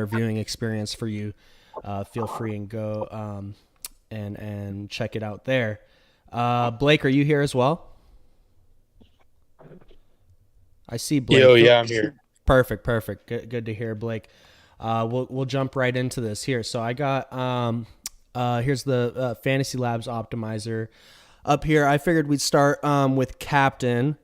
viewing experience for you, feel free and go and check it out there. Blake, are you here as well? I see Blake. Yo, yeah, I'm here. Perfect, perfect. Good to hear, Blake. We'll jump right into this here. So I got here's the Fantasy Labs optimizer up here. I figured we'd start with captain.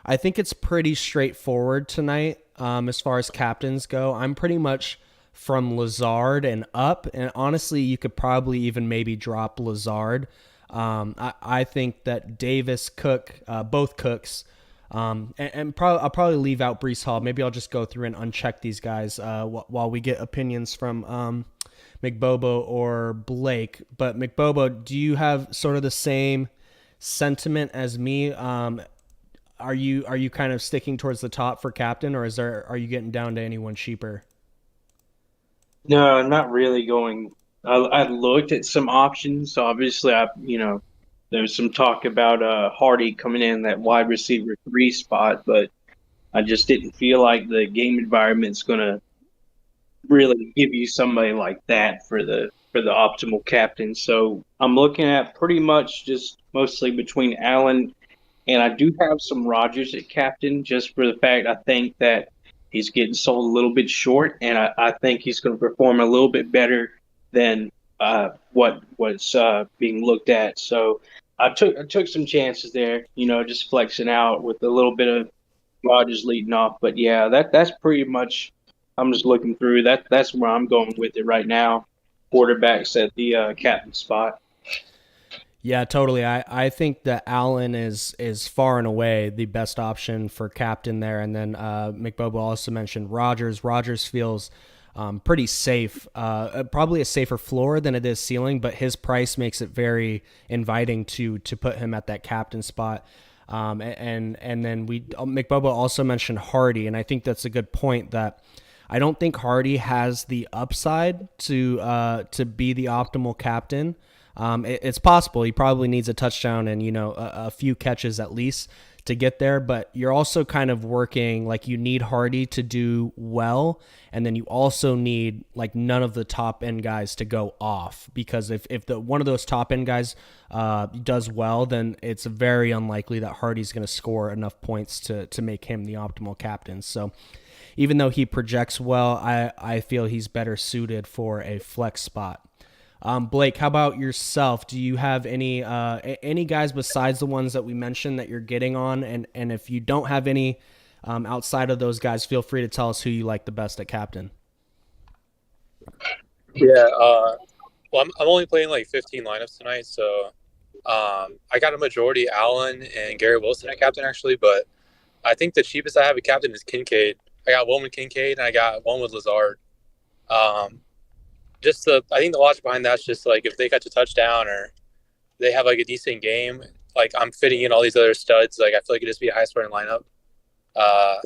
I think it's pretty straightforward tonight as far as captains go. I'm pretty much from Lazard and up, and honestly, you could probably even maybe drop Lazard. I think that Davis, Cook, both Cooks, I'll probably leave out Brees Hall. Maybe I'll just go through and uncheck these guys while we get opinions from McBobo or Blake. But McBobo, do you have sort of the same sentiment as me? Are you kind of sticking towards the top for captain, or are you getting down to anyone cheaper? No, not really going. I looked at some options. So obviously, there's some talk about Hardy coming in that wide receiver three spot, but I just didn't feel like the game environment's going to really give you somebody like that for the optimal captain. So I'm looking at pretty much just mostly between Allen and I do have some Rodgers at captain just for the fact I think that he's getting sold a little bit short, and I think he's going to perform a little bit better than what was being looked at. So I took some chances there, just flexing out with a little bit of Rodgers leading off. But yeah, that's pretty much. I'm just looking through that. That's where I'm going with it right now. Quarterbacks at the captain spot. Yeah, totally. I think that Allen is far and away the best option for captain there. And then McBobo also mentioned Rogers. Rogers feels pretty safe, probably a safer floor than it is ceiling, but his price makes it very inviting to put him at that captain spot. And then we McBobo also mentioned Hardy, and I think that's a good point that. I don't think Hardy has the upside to be the optimal captain. It's possible he probably needs a touchdown and a few catches at least to get there, but you're also kind of working like you need Hardy to do well, and then you also need like none of the top end guys to go off, because if the one of those top end guys does well, then it's very unlikely that Hardy's going to score enough points to make him the optimal captain. So even though he projects well, I feel he's better suited for a flex spot. Blake, how about yourself? Do you have any guys besides the ones that we mentioned that you're getting on? And if you don't have any outside of those guys, feel free to tell us who you like the best at captain. Yeah, well, I'm only playing like 15 lineups tonight, so I got a majority Allen and Gary Wilson at captain actually, but I think the cheapest I have a captain is Kincaid. I got one with Kincaid and I got one with Lazard. Um, I think the logic behind that's just like if they catch a touchdown or they have like a decent game, like I'm fitting in all these other studs. Like I feel like it'd just be a high scoring lineup. Uh,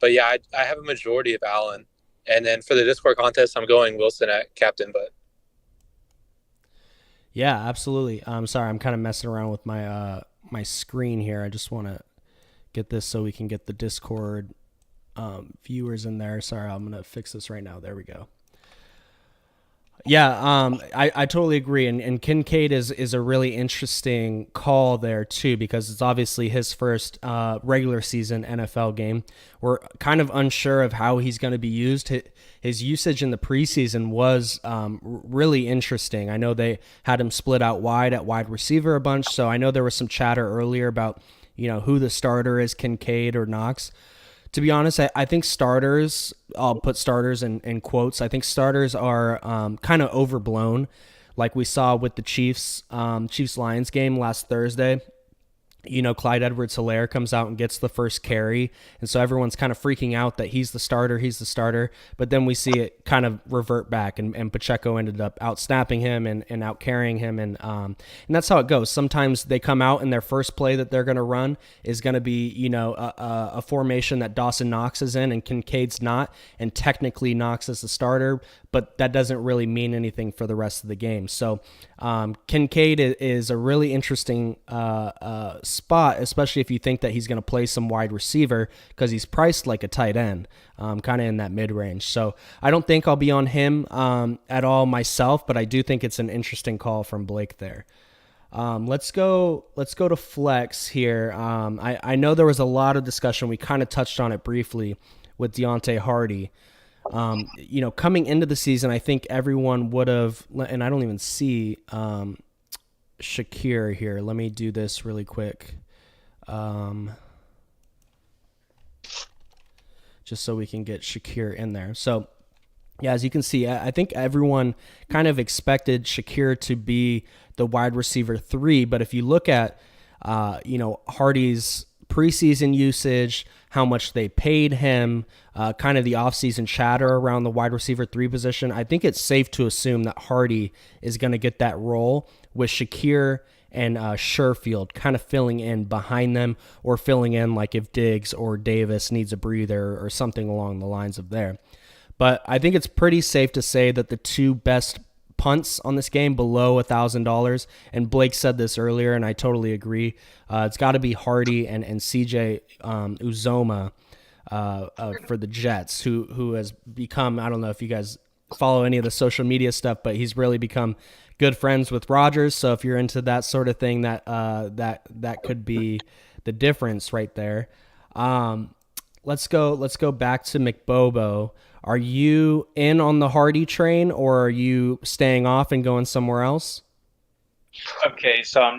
but yeah, I have a majority of Allen, and then for the Discord contest, I'm going Wilson at captain. But Yeah, absolutely. I'm sorry, I'm kind of messing around with my screen here. I just want to get this so we can get the Discord viewers in there. Sorry, I'm gonna fix this right now. There we go. Yeah, I totally agree, and Kincaid is a really interesting call there too, because it's obviously his first regular season NFL game. We're kind of unsure of how he's going to be used. His usage in the preseason was really interesting. I know they had him split out wide at wide receiver a bunch, so I know there was some chatter earlier about who the starter is, Kincaid or Knox. To be honest, I think starters, I'll put starters in quotes. I think starters are kind of overblown, like we saw with the Chiefs Lions game last Thursday. Clyde Edwards-Helaire comes out and gets the first carry. And so everyone's kind of freaking out that he's the starter. But then we see it kind of revert back, and Pacheco ended up out snapping him and out carrying him. And that's how it goes. Sometimes they come out and their first play that they're going to run is going to be, a formation that Dawson Knox is in and Kincaid's not. And technically Knox is the starter, but that doesn't really mean anything for the rest of the game. So Kincaid is a really interesting spot, especially if you think that he's going to play some wide receiver because he's priced like a tight end, kind of in that mid range. So I don't think I'll be on him at all myself, but I do think it's an interesting call from Blake there. Let's go to flex here. I know there was a lot of discussion. We kind of touched on it briefly with Deontay Hardy. Coming into the season, I think everyone would have, and I don't even see Shakir here. Let me do this really quick. Just so we can get Shakir in there. So, yeah, as you can see, I think everyone kind of expected Shakir to be the wide receiver 3. But if you look at, Hardy's preseason usage, how much they paid him, kind of the offseason chatter around the wide receiver 3 position, I think it's safe to assume that Hardy is going to get that role with Shakir and Sherfield kind of filling in behind them, or filling in like if Diggs or Davis needs a breather or something along the lines of there. But I think it's pretty safe to say that the 2 best punts on this game below $1,000, and Blake said this earlier, and I totally agree. It's got to be Hardy and CJ Uzoma for the Jets, who has become, I don't know if you guys follow any of the social media stuff, but he's really become good friends with Rodgers. So if you're into that sort of thing, that could be the difference right there. Let's go back to McBobo. Are you in on the Hardy train, or are you staying off and going somewhere else? Okay, so I'm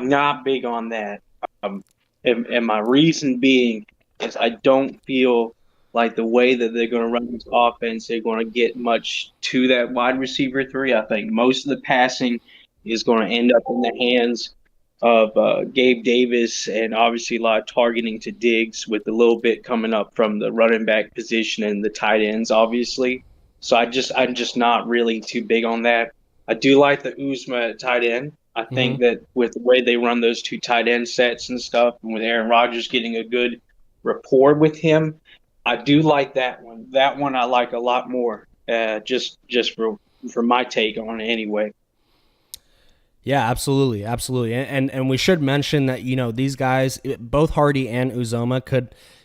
not big on that. And my reason being is I don't feel like the way that they're going to run this offense, they're going to get much to that wide receiver 3. I think most of the passing is going to end up in the hands of Gabe Davis, and obviously a lot of targeting to Diggs, with a little bit coming up from the running back position and the tight ends, obviously. So I'm just not really too big on that. I do like the Uzma at tight end. I think that with the way they run those 2 tight end sets and stuff, and with Aaron Rodgers getting a good rapport with him, I do like that one. That one I like a lot more, just for my take on it anyway. Yeah, absolutely, absolutely, and we should mention that these guys, both Hardy and Uzoma,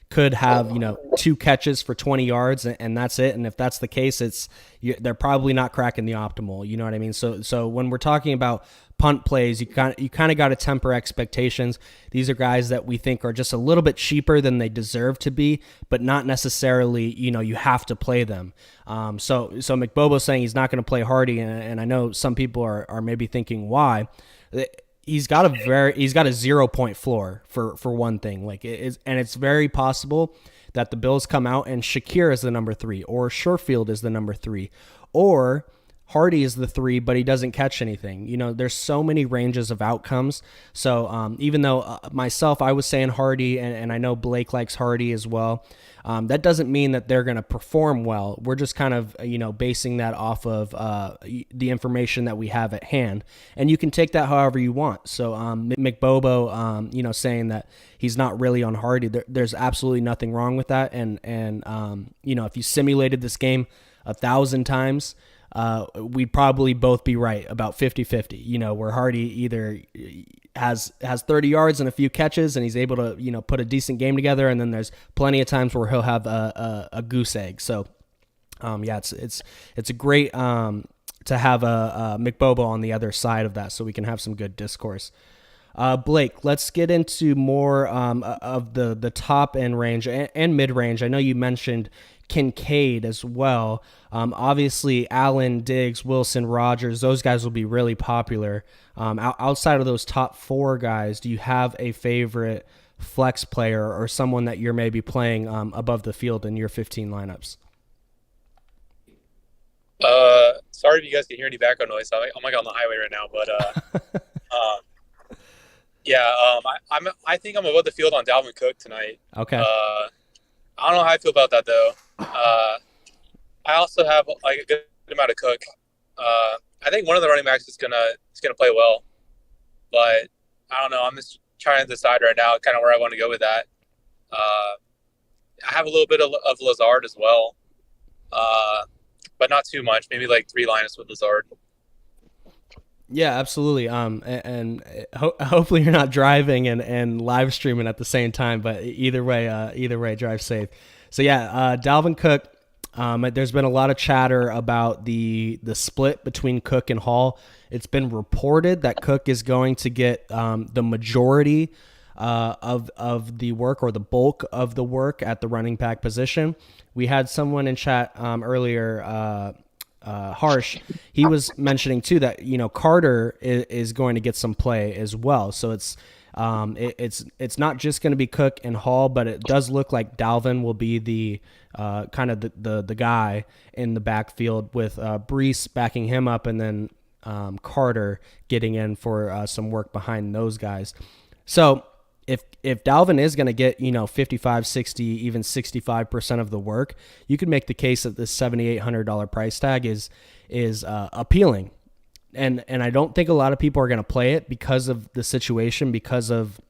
could have 2 catches for 20 yards, and that's it. And if that's the case, they're probably not cracking the optimal. You know what I mean? So when we're talking about punt plays, you kind of got to temper expectations. These are guys that we think are just a little bit cheaper than they deserve to be, but not necessarily you have to play them. So McBobo's saying he's not going to play Hardy, and I know some people are maybe thinking why. He's got a 0 point floor for one thing, like it is, and it's very possible that the Bills come out and Shakir is the number 3, or Sherfield is the number 3, or Hardy is the 3, but he doesn't catch anything. There's so many ranges of outcomes. So even though myself, I was saying Hardy, and I know Blake likes Hardy as well, that doesn't mean that they're going to perform well. We're just kind of, basing that off of the information that we have at hand. And you can take that however you want. So McBobo, saying that he's not really on Hardy, there's absolutely nothing wrong with that. And if you simulated this game 1,000 times, we'd probably both be right about 50-50, where Hardy either has 30 yards and a few catches and he's able to, put a decent game together. And then there's plenty of times where he'll have a goose egg. So, it's a great, to have a McBobo on the other side of that, so we can have some good discourse. Blake, let's get into more of the top end range and mid range. I know you mentioned Kincaid as well. Obviously, Allen, Diggs, Wilson, Rodgers, those guys will be really popular. Outside of those top 4 guys, do you have a favorite flex player or someone that you're maybe playing above the field in your 15 lineups? Sorry if you guys can hear any background noise. I'm like on the highway right now, but I think I'm above the field on Dalvin Cook tonight. Okay. I don't know how I feel about that though. I also have like a good amount of Cook. I think one of the running backs is gonna play well, but I don't know. I'm just trying to decide right now, kind of where I want to go with that. I have a little bit of Lazard as well, but not too much. Maybe like 3 lineups with Lazard. Yeah, absolutely. Hopefully you're not driving and live streaming at the same time. But either way, drive safe. So yeah, Dalvin Cook. There's been a lot of chatter about the split between Cook and Hall. It's been reported that Cook is going to get the majority of the work, or the bulk of the work at the running back position. We had someone in chat earlier. Harsh, he was mentioning too that Carter is going to get some play as well. So it's not just going to be Cook and Hall, but it does look like Dalvin will be the kind of the guy in the backfield with Breece backing him up, and then Carter getting in for some work behind those guys. So if Dalvin is going to get 55, 60, even 65% of the work, you could make the case that this $7,800 price tag is appealing, and I don't think a lot of people are going to play it because of the situation, because of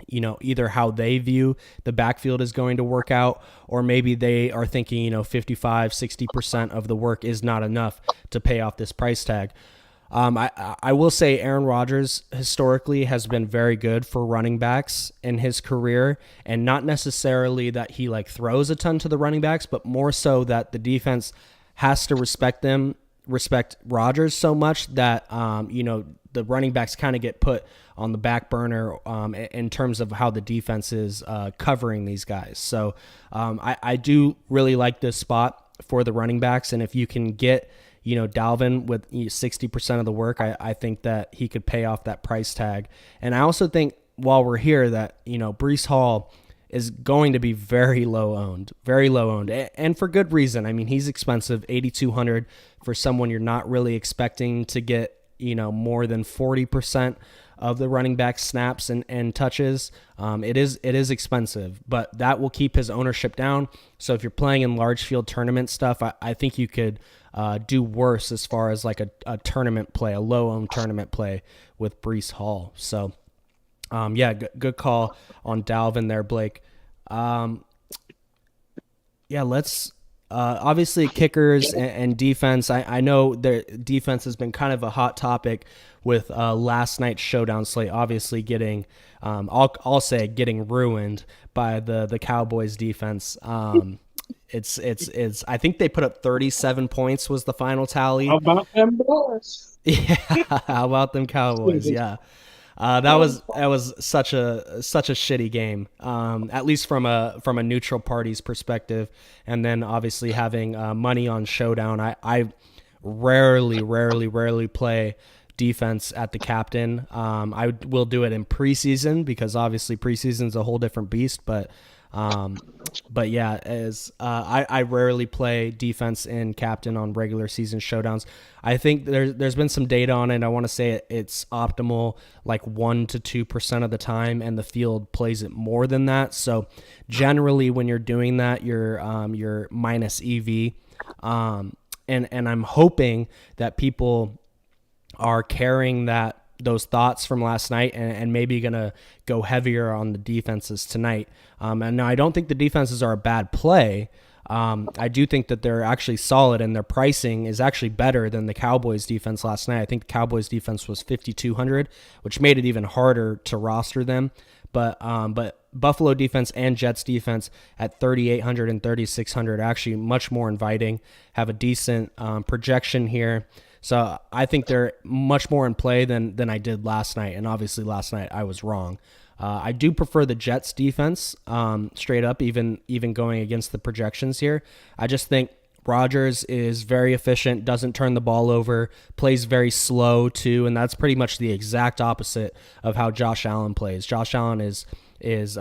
either how they view the backfield is going to work out, or maybe they are thinking 55, 60% of the work is not enough to pay off this price tag. I will say Aaron Rodgers historically has been very good for running backs in his career, and not necessarily that he throws a ton to the running backs, but more so that the defense has to respect Rodgers so much that the running backs kind of get put on the back burner in terms of how the defense is covering these guys. So I do really like this spot for the running backs, and if you can get Dalvin with 60% of the work, I think that he could pay off that price tag. And I also think while we're here that, Breece Hall is going to be very low owned, and for good reason. I mean, he's expensive, $8,200 for someone you're not really expecting to get, more than 40% of the running back snaps and touches. It is expensive, but that will keep his ownership down. So if you're playing in large field tournament stuff, I think you could do worse as far as a tournament play, a low-owned tournament play with Breece Hall. So, good call on Dalvin there, Blake. Let's obviously kickers and defense. I know their defense has been kind of a hot topic with last night's showdown slate, obviously getting, I'll say getting ruined by the Cowboys defense. It's I think they put up 37 points was the final tally. How about them boys? Yeah, how about them Cowboys? Yeah. That was such a shitty game. At least from a neutral party's perspective, and then obviously having money on Showdown. I rarely play defense at the captain. I will do it in preseason because obviously preseason is a whole different beast, but yeah, I rarely play defense in captain on regular season showdowns. I think there's been some data on it. I want to say it's optimal 1 to 2% of the time, and the field plays it more than that. So generally, when you're doing that, you're minus EV, and I'm hoping that people are carrying those thoughts from last night and maybe going to go heavier on the defenses tonight. And now I don't think the defenses are a bad play. I do think that they're actually solid, and their pricing is actually better than the Cowboys defense last night. I think the Cowboys defense was $5,200, which made it even harder to roster them. But Buffalo defense and Jets defense at $3,800 and $3,600 actually much more inviting, have a decent projection here. So I think they're much more in play than I did last night. And obviously last night I was wrong. I do prefer the Jets defense straight up, even going against the projections here. I just think Rodgers is very efficient, doesn't turn the ball over, plays very slow too, and that's pretty much the exact opposite of how Josh Allen plays. Josh Allen is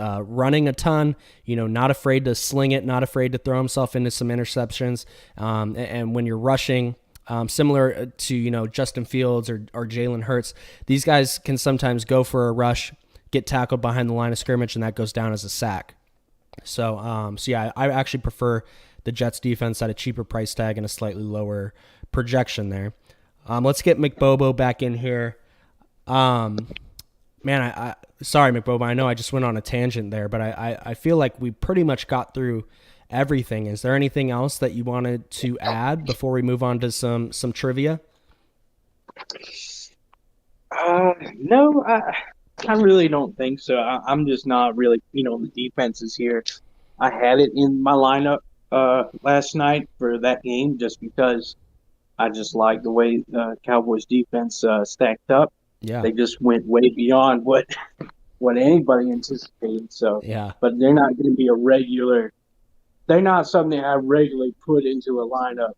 running a ton, not afraid to sling it, not afraid to throw himself into some interceptions. And when you're rushing, similar to, Justin Fields or Jalen Hurts, these guys can sometimes go for a rush, get tackled behind the line of scrimmage, and that goes down as a sack. So yeah, I actually prefer the Jets defense at a cheaper price tag and a slightly lower projection there. Let's get McBobo back in here. Man, sorry, McBobo, I know I just went on a tangent there, but I feel like we pretty much got through everything. Is there anything else that you wanted to add before we move on to some trivia? No, I really don't think so. I'm just not really, the defenses here. I had it in my lineup last night for that game just because I just like the way Cowboys defense stacked up. Yeah. They just went way beyond what anybody anticipated. So, Yeah. but they're not going to be a regular. They're not something I regularly put into a lineup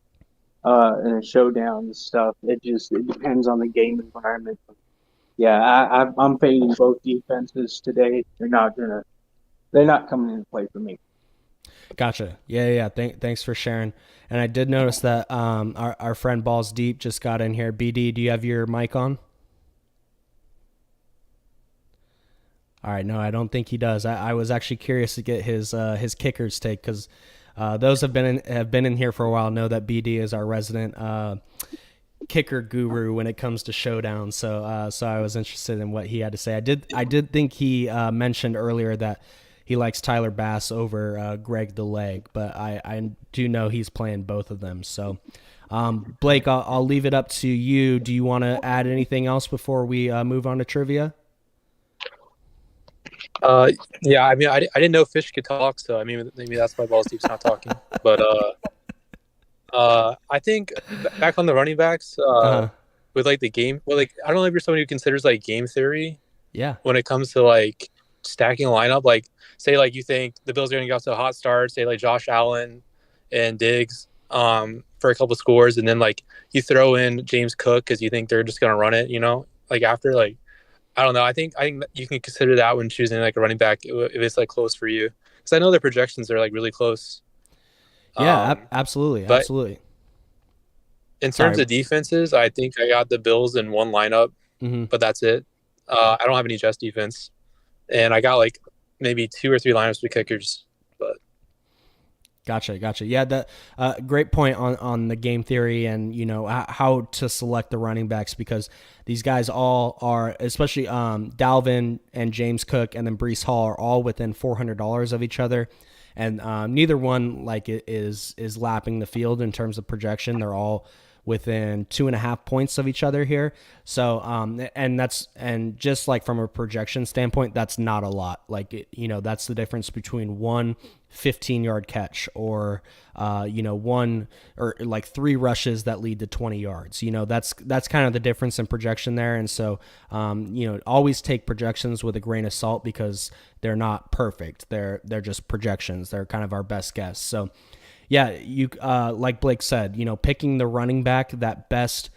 in a showdown and stuff. It depends on the game environment. Yeah, I'm fading both defenses today. They're not coming into play for me. Gotcha. Yeah. Thanks for sharing. And I did notice that our friend Balls Deep just got in here. BD, do you have your mic on? All right. No, I don't think he does. I was actually curious to get his kickers take because those have been in here for a while. Know that BD is our resident kicker guru when it comes to showdowns. So I was interested in what he had to say. I did think he mentioned earlier that he likes Tyler Bass over Greg the Leg, but I do know he's playing both of them. So Blake, I'll leave it up to you. Do you want to add anything else before we move on to trivia? Yeah, I mean, I didn't know fish could talk, so I mean, maybe that's why Balls Deep's not talking. But I think back on the running backs, with like the game, well, like I don't know if you're somebody who considers like game theory. Yeah. When it comes to like stacking a lineup, like say like you think the Bills are going to get off to a hot start, say like Josh Allen and Diggs for a couple scores, and then like you throw in James Cook because you think they're just going to run it, like after like. I don't know. I think you can consider that when choosing like a running back if it's like close for you, because I know their projections are like really close. Yeah, absolutely. In terms of defenses, I think I got the Bills in one lineup, but that's it. I don't have any Jets defense, and I got like maybe 2 or 3 lineups with kickers. But Gotcha. Yeah, that great point on the game theory and how to select the running backs, because these guys all are, especially Dalvin and James Cook and then Breece Hall, are all within $400 of each other, and neither one is lapping the field in terms of projection. They're all within 2.5 points of each other here. So, and just like from a projection standpoint, that's not a lot. Like, that's the difference between one 15-yard catch or, one or like 3 rushes that lead to 20 yards. That's kind of the difference in projection there. And so, always take projections with a grain of salt because they're not perfect. They're just projections. They're kind of our best guess. So, yeah, you like Blake said, picking the running back that best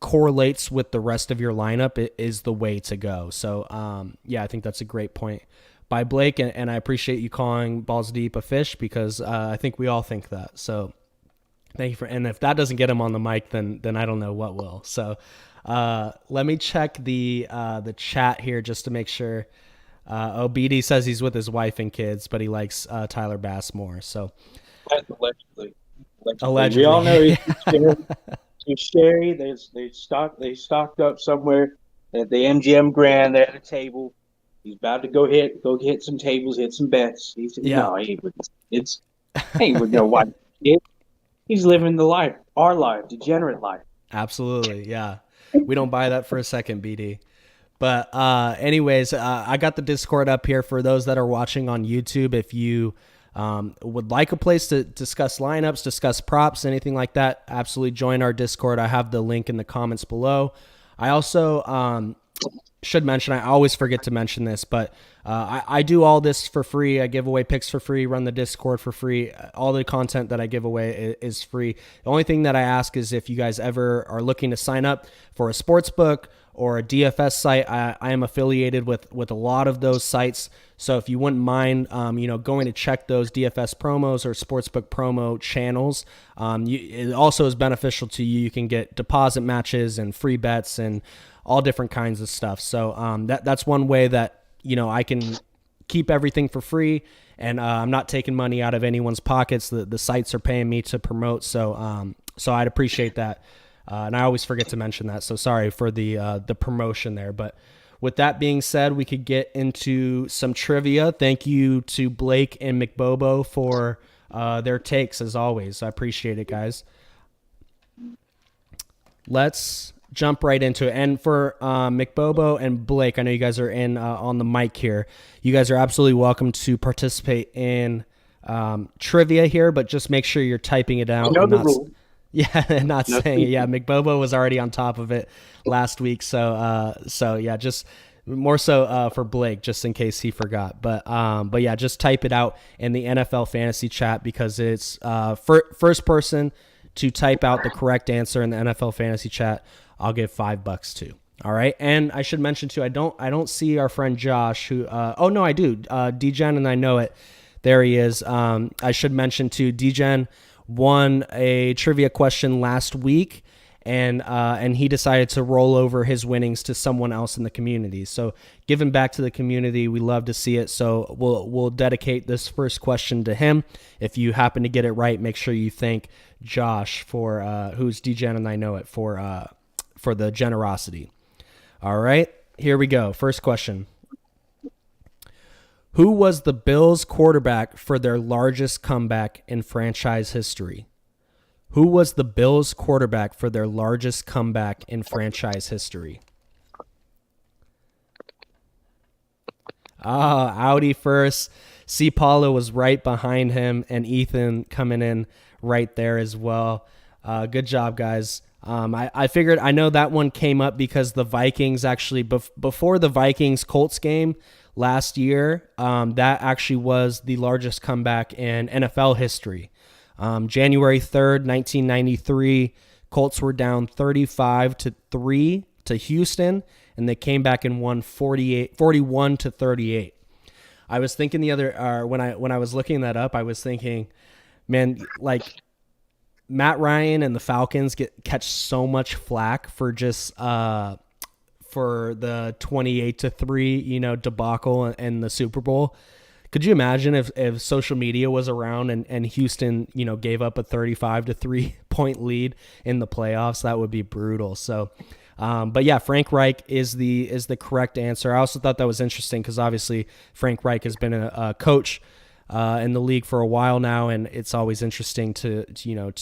correlates with the rest of your lineup is the way to go. So, I think that's a great point by Blake, and I appreciate you calling Balls Deep a fish because I think we all think that. So, thank you and if that doesn't get him on the mic, then I don't know what will. So, let me check the chat here just to make sure. BD says he's with his wife and kids, but he likes Tyler Bass more. So. Allegedly. We all know he's Sherry. They stocked up somewhere at the MGM Grand. They're at a table. He's about to go hit some tables, hit some bets. No, he ain't with no wife. He's living the life, our life, degenerate life. Absolutely, yeah. We don't buy that for a second, BD. But anyways, I got the Discord up here for those that are watching on YouTube. If you would like a place to discuss lineups, discuss props, anything like that, absolutely join our Discord. I have the link in the comments below. I also should mention, I always forget to mention this, but I do all this for free. I give away picks for free, run the Discord for free. All the content that I give away is free. The only thing that I ask is if you guys ever are looking to sign up for a sports book or a DFS site, I am affiliated with a lot of those sites. So if you wouldn't mind, going to check those DFS promos or sportsbook promo channels, it also is beneficial to you. You can get deposit matches and free bets and all different kinds of stuff. So that's one way that I can keep everything for free, and I'm not taking money out of anyone's pockets. The sites are paying me to promote, so I'd appreciate that. And I always forget to mention that, so sorry for the promotion there. But with that being said, we could get into some trivia. Thank you to Blake and McBobo for their takes, as always. I appreciate it, guys. Let's jump right into it. And for McBobo and Blake, I know you guys are in on the mic here. You guys are absolutely welcome to participate in trivia here, but just make sure you're typing it out. I know the rule. Yeah, and not No saying it. speaking. Yeah, McBobo was already on top of it last week, so yeah, just more so for Blake, just in case he forgot. But yeah, just type it out in the NFL fantasy chat, because it's first person to type out the correct answer in the NFL fantasy chat, I'll give $5 to. All right, and I should mention too, I don't see our friend Josh, who oh no, I do. DGen, and I know it. There he is. I should mention too, DGen won a trivia question last week, and he decided to roll over his winnings to someone else in the community. So giving back to the community, we love to see it. So we'll dedicate this first question to him. If you happen to get it right, make sure you thank Josh for who's DGen, and I know it, for the generosity. All right, here we go. First question. Who was the Bills quarterback for their largest comeback in franchise history? Who was the Bills quarterback for their largest comeback in franchise history? Audi first. C. Paulo was right behind him, and Ethan coming in right there as well. Good job, guys. I figured, I know that one came up because the Vikings actually, before the Vikings-Colts game last year, that actually was the largest comeback in NFL history. January 3rd, 1993, Colts were down 35-3 to Houston, and they came back and won 41-38. I was thinking the other, when I was looking that up, I was thinking, man, like, Matt Ryan and the Falcons catch so much flack for just for the 28-3 debacle in the Super Bowl. Could you imagine if social media was around and Houston gave up a 35-3 point lead in the playoffs? That would be brutal. So, but yeah, Frank Reich is the correct answer. I also thought that was interesting because obviously Frank Reich has been a coach in the league for a while now, and it's always interesting to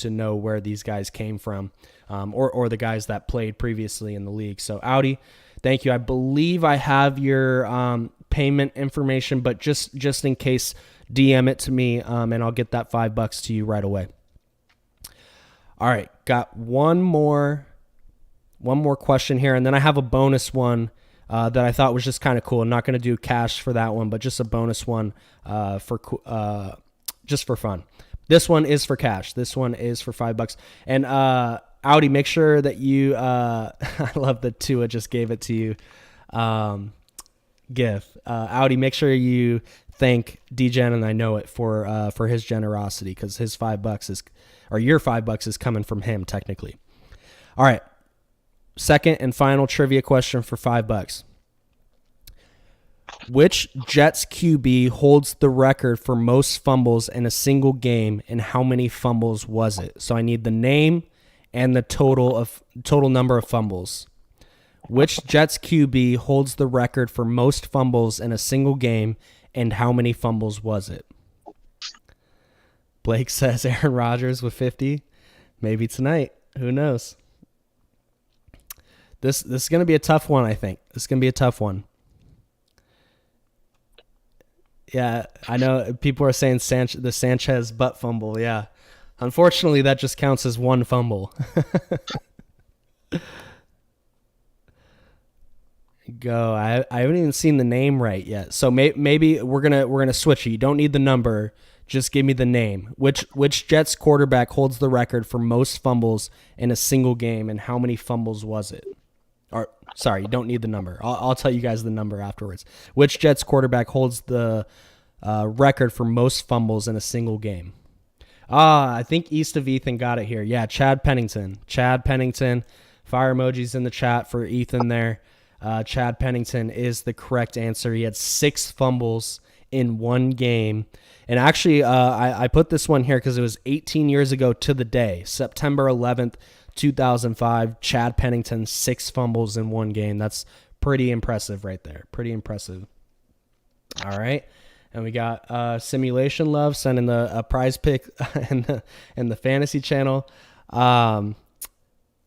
know where these guys came from, or the guys that played previously in the league. So Audi, thank you. I believe I have your payment information, but just in case, DM it to me, and I'll get that $5 to you right away. All right, got one more question here, and then I have a bonus one that I thought was just kind of cool. I'm not going to do cash for that one, but just a bonus one just for fun. This one is for cash. This one is for $5. And Audi, make sure that you I love that Tua just gave it to you. GIF. Audi, make sure you thank DGen, and I know it, for his generosity, because his $5 is, or your $5 is coming from him technically. All right. Second and final trivia question for $5. Which Jets QB holds the record for most fumbles in a single game, and how many fumbles was it? So I need the name and the total number of fumbles. Which Jets QB holds the record for most fumbles in a single game, and how many fumbles was it? Blake says Aaron Rodgers with 50. Maybe tonight. Who knows? This is going to be a tough one, I think. This is going to be a tough one. Yeah, I know people are saying the Sanchez butt fumble. Yeah. Unfortunately, that just counts as one fumble. Go. I haven't even seen the name right yet. So maybe we're gonna switch it. You don't need the number. Just give me the name. Which Jets quarterback holds the record for most fumbles in a single game, and how many fumbles was it? Or sorry, you don't need the number. I'll tell you guys the number afterwards. Which Jets quarterback holds the record for most fumbles in a single game? I think East of Ethan got it here. Yeah, Chad Pennington. Chad Pennington. Fire emojis in the chat for Ethan there. Chad Pennington is the correct answer. He had 6 fumbles in one game. And actually, I put this one here because it was 18 years ago to the day, September 11th, 2005. Chad Pennington, 6 fumbles in one game. That's pretty impressive right there. Pretty impressive. All right. And we got Simulation Love sending a prize pick in the fantasy channel.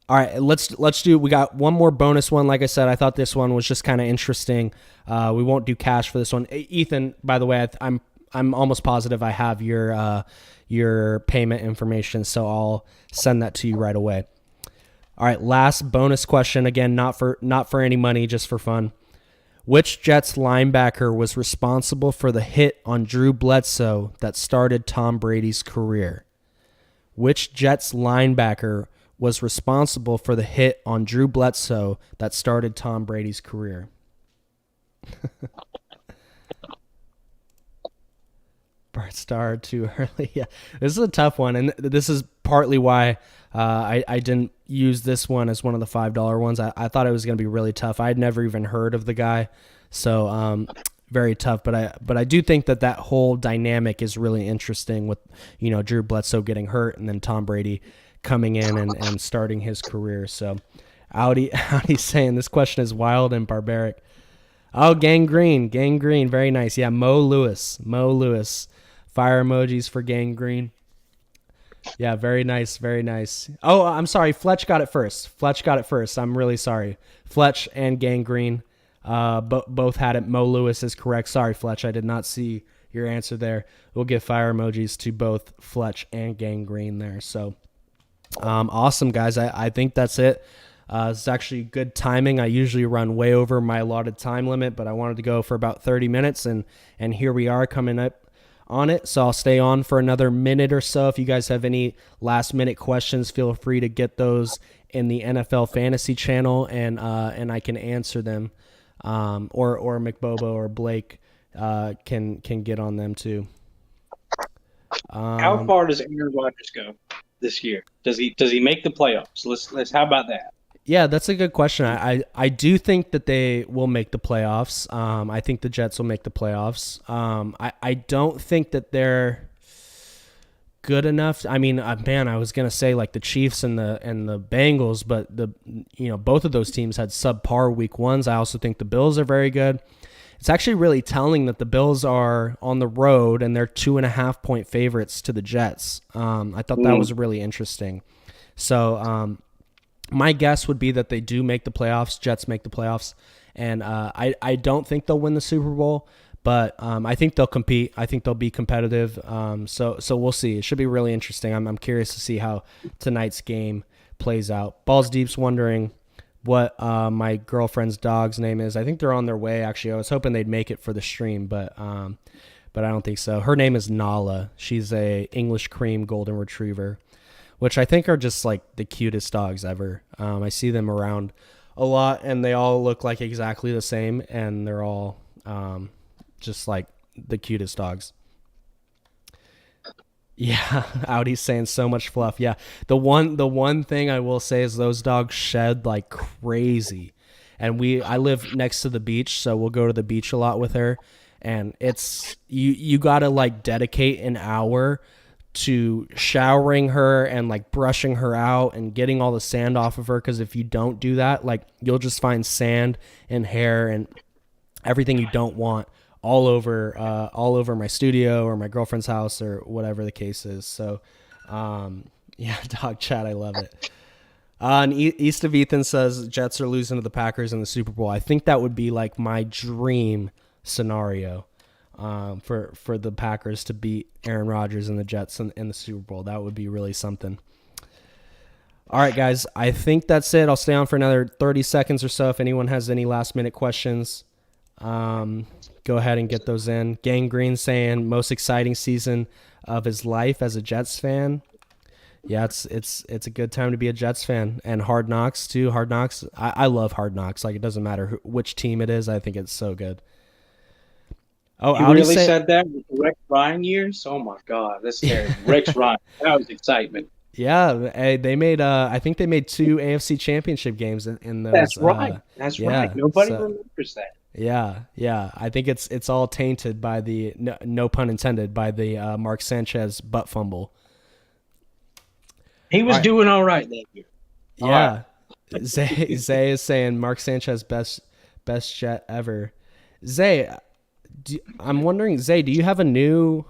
All right, let's do. We got one more bonus one. Like I said, I thought this one was just kind of interesting. We won't do cash for this one. Ethan, by the way, I'm almost positive I have your payment information, so I'll send that to you right away. All right, last bonus question. Again, not for any money, just for fun. Which Jets linebacker was responsible for the hit on Drew Bledsoe that started Tom Brady's career? Which Jets linebacker was responsible for the hit on Drew Bledsoe that started Tom Brady's career? Bart Starr too early. Yeah, this is a tough one, and this is partly why I didn't use this one as one of the $5 ones. I thought it was going to be really tough. I'd never even heard of the guy, so very tough. But I do think that whole dynamic is really interesting with Drew Bledsoe getting hurt and then Tom Brady coming in and starting his career. So Audi's saying this question is wild and barbaric. Oh, Gang Green, very nice. Yeah, Mo Lewis. Fire emojis for Gang Green. Yeah, very nice. Oh, I'm sorry. Fletch got it first. I'm really sorry. Fletch and Gang Green both had it. Mo Lewis is correct. Sorry, Fletch. I did not see your answer there. We'll give fire emojis to both Fletch and Gang Green there. So awesome, guys. I think that's it. It's actually good timing. I usually run way over my allotted time limit, but I wanted to go for about 30 minutes, and here we are coming up on it. So I'll stay on for another minute or so. If you guys have any last minute questions, feel free to get those in the NFL Fantasy channel, and I can answer them. Or McBobo or Blake can get on them too. How far does Aaron Rodgers go this year? Does he make the playoffs? Let's how about that? Yeah, that's a good question. I do think that they will make the playoffs. I think the Jets will make the playoffs. I don't think that they're good enough. I mean, man, I was gonna say like the Chiefs and the Bengals, but both of those teams had subpar week ones. I also think the Bills are very good. It's actually really telling that the Bills are on the road and they're 2.5 point favorites to the Jets. I thought that was really interesting. So my guess would be that they do make the playoffs. Jets make the playoffs, and I don't think they'll win the Super Bowl, but I think they'll compete. I think they'll be competitive. So we'll see. It should be really interesting. I'm curious to see how tonight's game plays out. Balls Deep's wondering what my girlfriend's dog's name is. I think they're on their way. Actually, I was hoping they'd make it for the stream, but I don't think so. Her name is Nala. She's a English cream golden retriever, which I think are just like the cutest dogs ever. I see them around a lot, and they all look like exactly the same, and they're all just like the cutest dogs. Yeah, Audi's saying so much fluff. Yeah, the one thing I will say is those dogs shed like crazy, and I live next to the beach, so we'll go to the beach a lot with her, and it's you gotta like dedicate an hour to showering her and like brushing her out and getting all the sand off of her, because if you don't do that, like you'll just find sand and hair and everything you don't want all over my studio or my girlfriend's house or whatever the case is. So yeah, dog chat, I love it. And East of Ethan says Jets are losing to the Packers in the Super Bowl. I think that would be like my dream scenario. For the Packers to beat Aaron Rodgers and the Jets in the Super Bowl. That would be really something. All right, guys, I think that's it. I'll stay on for another 30 seconds or so. If anyone has any last-minute questions, go ahead and get those in. Gang Green saying most exciting season of his life as a Jets fan. Yeah, it's a good time to be a Jets fan. And Hard Knocks, too. Hard Knocks. I love Hard Knocks. Like, it doesn't matter which team it is. I think it's so good. Oh, you really said that with the Rex Ryan years? Oh my God, that's terrible. Rex Ryan, that was excitement. Yeah, they made. I think they made 2 AFC Championship games in those. That's right. That's right. Nobody remembers that. Yeah. I think it's all tainted by the no pun intended by the Mark Sanchez butt fumble. He was doing all right that year. Yeah, right. Zay is saying Mark Sanchez best Jet ever. Zay. I'm wondering, Zay, do you have a new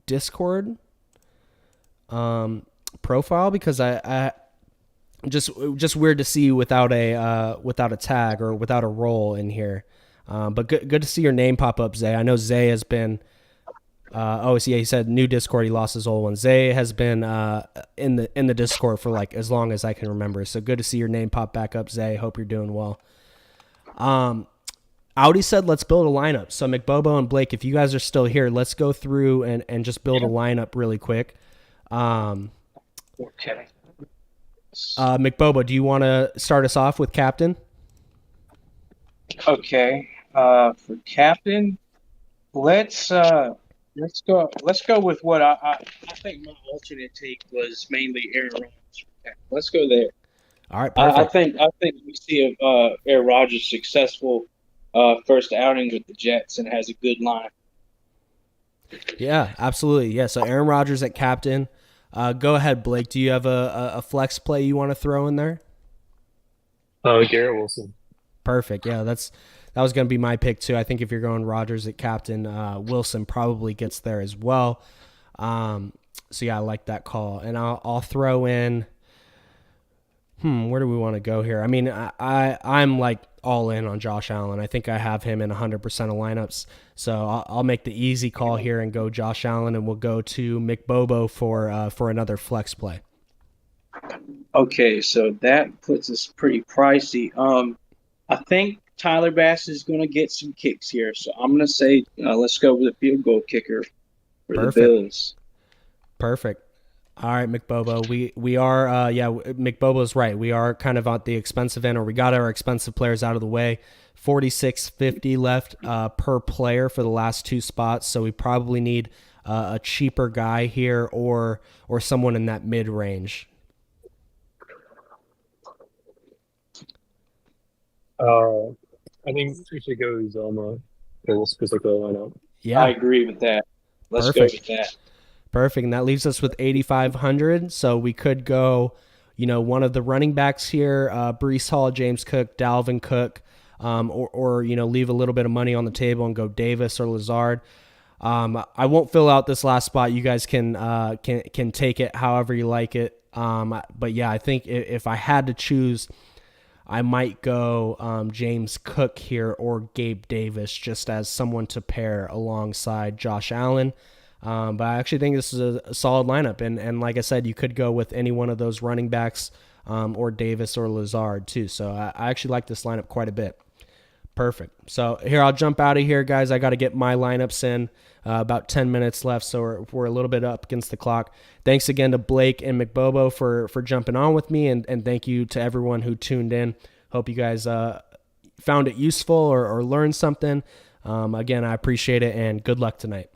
Discord profile? Because I just weird to see you without a tag or without a role in here. But good to see your name pop up, Zay. I know Zay has been. Yeah, he said new Discord. He lost his old one. Zay has been in the Discord for like as long as I can remember. So good to see your name pop back up, Zay. Hope you're doing well. Audi said, let's build a lineup. So McBobo and Blake, if you guys are still here, let's go through and just build a lineup really quick. Okay. McBobo, do you want to start us off with captain? Okay. For captain, let's go with what I think my alternate take was mainly Aaron Rodgers. Let's go there. All right, perfect. I think we see Aaron Rodgers successful first outing with the Jets and has a good line. Yeah, absolutely. Yeah, so Aaron Rodgers at captain. Go ahead, Blake. Do you have a flex play you want to throw in there? Garrett Wilson. Perfect. Yeah, that was going to be my pick too. I think if you're going Rodgers at captain, Wilson probably gets there as well. So yeah, I like that call, and I'll throw in. Where do we want to go here? I mean, I'm like all in on Josh Allen. I think I have him in 100% of lineups. So I'll make the easy call here and go Josh Allen, and we'll go to McBobo for another flex play. Okay, so that puts us pretty pricey. I think Tyler Bass is going to get some kicks here, so I'm going to say let's go with a field goal kicker for the Bills. Perfect. All right, McBobo. We are McBobo's right. We are kind of at the expensive end, or we got our expensive players out of the way. $46.50 left per player for the last two spots, so we probably need a cheaper guy here or someone in that mid range. I think we should go Uzoma. We'll specifically line up. Yeah, I agree with that. Let's go with that. Perfect, and that leaves us with 8,500. So we could go, one of the running backs here, Breece Hall, James Cook, Dalvin Cook, or leave a little bit of money on the table and go Davis or Lazard. I won't fill out this last spot. You guys can take it however you like it. But yeah, I think if I had to choose, I might go James Cook here or Gabe Davis just as someone to pair alongside Josh Allen. But I actually think this is a solid lineup. And like I said, you could go with any one of those running backs or Davis or Lazard too. So I actually like this lineup quite a bit. Perfect. So here, I'll jump out of here, guys. I got to get my lineups in. About 10 minutes left, so we're a little bit up against the clock. Thanks again to Blake and McBobo for jumping on with me, and thank you to everyone who tuned in. Hope you guys found it useful or learned something. Again, I appreciate it, and good luck tonight.